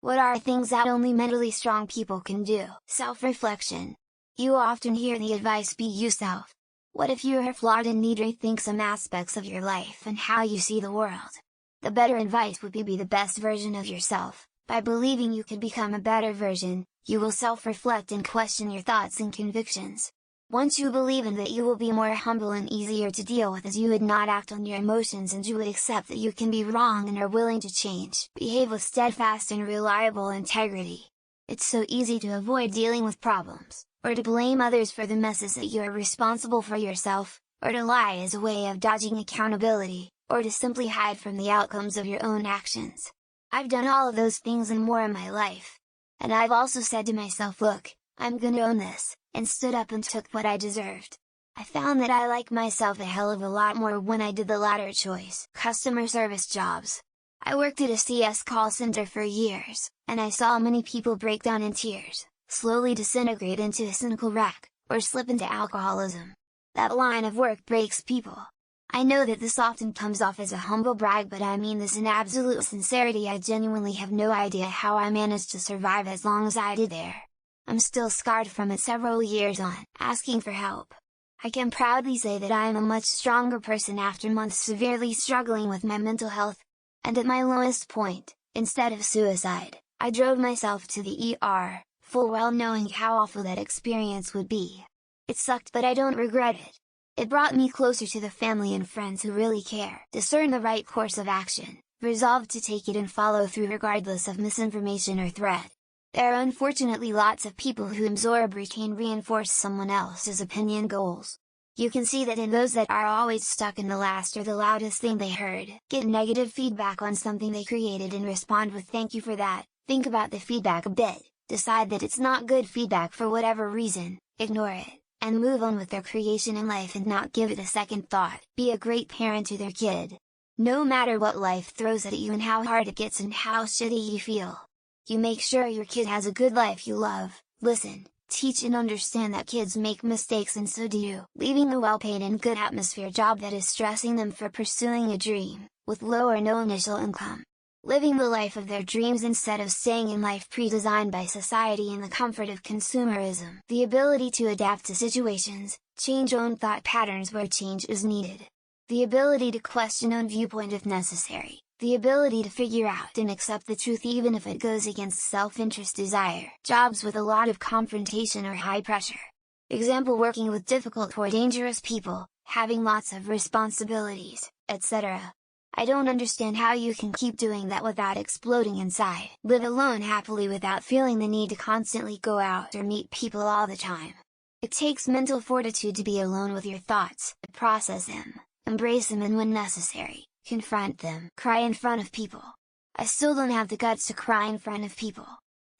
What are things that only mentally strong people can do? Self-reflection. You often hear the advice, be yourself. What if you are flawed and need to rethink some aspects of your life and how you see the world? The better advice would be the best version of yourself. By believing you could become a better version, you will self-reflect and question your thoughts and convictions. Once you believe in that, you will be more humble and easier to deal with, as you would not act on your emotions and you would accept that you can be wrong and are willing to change. Behave with steadfast and reliable integrity. It's so easy to avoid dealing with problems, or to blame others for the messes that you are responsible for yourself, or to lie as a way of dodging accountability, or to simply hide from the outcomes of your own actions. I've done all of those things and more in my life. And I've also said to myself, look, I'm gonna own this, and stood up and took what I deserved. I found that I like myself a hell of a lot more when I did the latter choice. Customer service jobs. I worked at a CS call center for years, and I saw many people break down in tears, slowly disintegrate into a cynical wreck, or slip into alcoholism. That line of work breaks people. I know that this often comes off as a humble brag, but I mean this in absolute sincerity. I genuinely have no idea how I managed to survive as long as I did there. I'm still scarred from it several years on, asking for help. I can proudly say that I am a much stronger person after months severely struggling with my mental health. And at my lowest point, instead of suicide, I drove myself to the ER, full well knowing how awful that experience would be. It sucked, but I don't regret it. It brought me closer to the family and friends who really care, discern the right course of action, resolved to take it and follow through regardless of misinformation or threat. There are unfortunately lots of people who absorb, retain, reinforce someone else's opinion goals. You can see that in those that are always stuck in the last or the loudest thing they heard. Get negative feedback on something they created and respond with thank you for that. Think about the feedback a bit, decide that it's not good feedback for whatever reason, ignore it, and move on with their creation in life and not give it a second thought. Be a great parent to their kid. No matter what life throws at you and how hard it gets and how shitty you feel, you make sure your kid has a good life. You love, listen, teach and understand that kids make mistakes, and so do you. Leaving the well-paid and good atmosphere job that is stressing them for pursuing a dream, with low or no initial income. Living the life of their dreams instead of staying in life pre-designed by society and the comfort of consumerism. The ability to adapt to situations, change own thought patterns where change is needed. The ability to question own viewpoint if necessary. The ability to figure out and accept the truth even if it goes against self-interest desire. Jobs with a lot of confrontation or high pressure. Example: working with difficult or dangerous people, having lots of responsibilities, etc. I don't understand how you can keep doing that without exploding inside. Live alone happily without feeling the need to constantly go out or meet people all the time. It takes mental fortitude to be alone with your thoughts, process them, embrace them, and when necessary, confront them. Cry in front of people. I still don't have the guts to cry in front of people.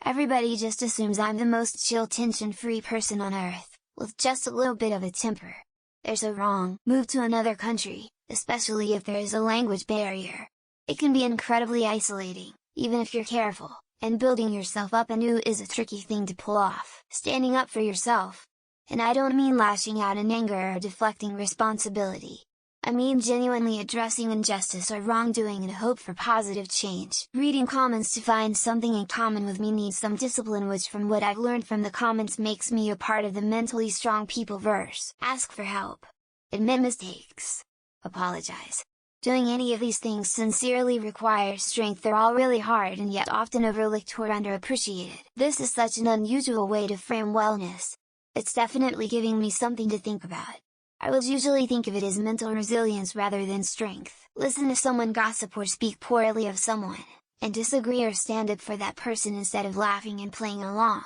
Everybody just assumes I'm the most chill, tension-free person on earth, with just a little bit of a temper. There's a wrong move to another country, especially if there is a language barrier. It can be incredibly isolating, even if you're careful, and building yourself up anew is a tricky thing to pull off. Standing up for yourself. And I don't mean lashing out in anger or deflecting responsibility. I mean genuinely addressing injustice or wrongdoing in hope for positive change. Reading comments to find something in common with me needs some discipline, which from what I've learned from the comments makes me a part of the mentally strong people verse. Ask for help. Admit mistakes. Apologize. Doing any of these things sincerely requires strength. They're all really hard and yet often overlooked or underappreciated. This is such an unusual way to frame wellness. It's definitely giving me something to think about. I would usually think of it as mental resilience rather than strength. Listen to someone gossip or speak poorly of someone, and disagree or stand up for that person instead of laughing and playing along.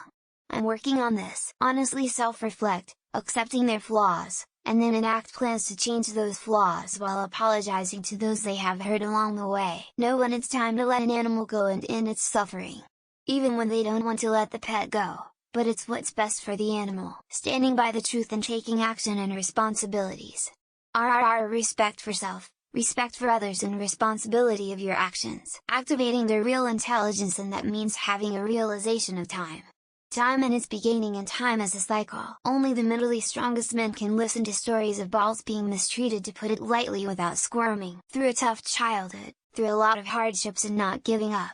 I'm working on this. Honestly self-reflect, accepting their flaws, and then enact plans to change those flaws while apologizing to those they have hurt along the way. Know when it's time to let an animal go and end its suffering. Even when they don't want to let the pet go, but it's what's best for the animal. Standing by the truth and taking action and responsibilities. Respect for self, respect for others, and responsibility of your actions. Activating their real intelligence, and that means having a realization of time. Time and its beginning, and time as a cycle. Only the mentally strongest men can listen to stories of balls being mistreated, to put it lightly, without squirming. Through a tough childhood, through a lot of hardships, and not giving up.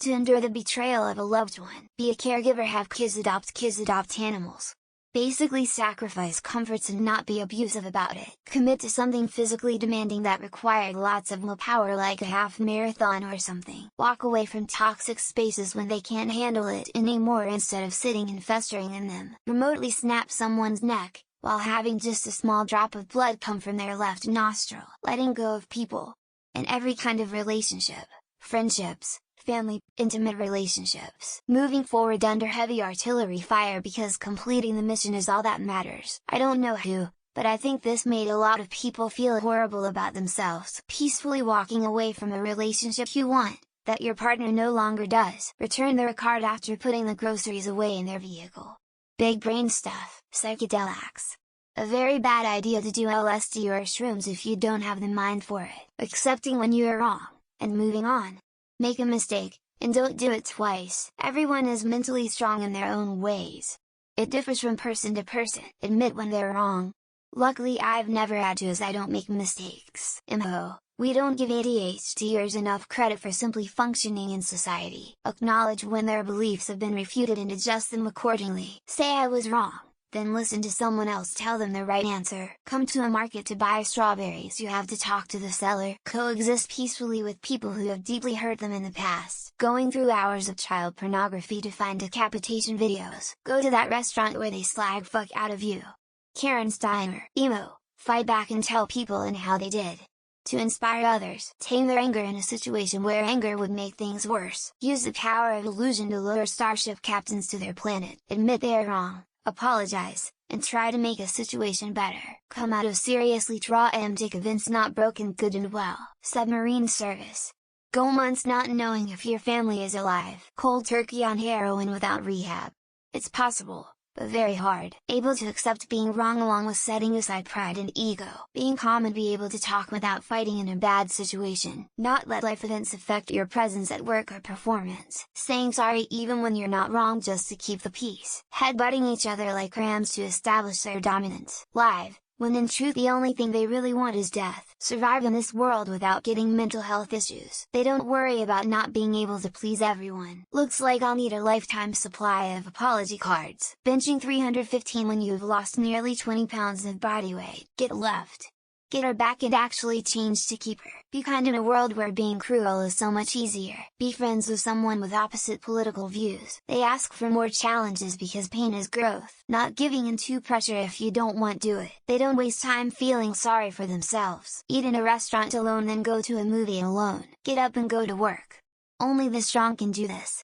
To endure the betrayal of a loved one. Be a caregiver, have kids, adopt animals. Basically sacrifice comforts and not be abusive about it. Commit to something physically demanding that required lots of willpower, like a half marathon or something. Walk away from toxic spaces when they can't handle it anymore instead of sitting and festering in them. Remotely snap someone's neck, while having just a small drop of blood come from their left nostril. Letting go of people. In every kind of relationship. Friendships, family, intimate relationships. Moving forward under heavy artillery fire because completing the mission is all that matters. I don't know who, but I think this made a lot of people feel horrible about themselves. Peacefully walking away from a relationship you want, that your partner no longer does. Return their card after putting the groceries away in their vehicle. Big brain stuff. Psychedelics. A very bad idea to do LSD or shrooms if you don't have the mind for it. Accepting when you are wrong, and moving on. Make a mistake, and don't do it twice. Everyone is mentally strong in their own ways. It differs from person to person. Admit when they're wrong. Luckily I've never had to, as I don't make mistakes. We don't give ADHDers enough credit for simply functioning in society. Acknowledge when their beliefs have been refuted and adjust them accordingly. Say I was wrong, then listen to someone else tell them the right answer. Come to a market to buy strawberries, you have to talk to the seller. Coexist peacefully with people who have deeply hurt them in the past. Going through hours of child pornography to find decapitation videos. Go to that restaurant where they slag fuck out of you. Karen Steiner. Emo. Fight back and tell people and how they did. To inspire others. Tame their anger in a situation where anger would make things worse. Use the power of illusion to lure starship captains to their planet. Admit they are wrong. Apologize, and try to make a situation better. Come out of seriously traumatic events not broken good and well. Submarine service. Go months not knowing if your family is alive. Cold turkey on heroin without rehab. It's possible, but very hard. Able to accept being wrong along with setting aside pride and ego. Being calm and be able to talk without fighting in a bad situation. Not let life events affect your presence at work or performance. Saying sorry even when you're not wrong just to keep the peace. Headbutting each other like rams to establish their dominance. Live, when in truth the only thing they really want is death. Survive in this world without getting mental health issues. They don't worry about not being able to please everyone. Looks like I'll need a lifetime supply of apology cards. Benching 315 when you've lost nearly 20 pounds of body weight. Get left. Get her back and actually change to keep her. Be kind in a world where being cruel is so much easier. Be friends with someone with opposite political views. They ask for more challenges because pain is growth. Not giving in to pressure if you don't want to do it. They don't waste time feeling sorry for themselves. Eat in a restaurant alone then go to a movie alone. Get up and go to work. Only the strong can do this.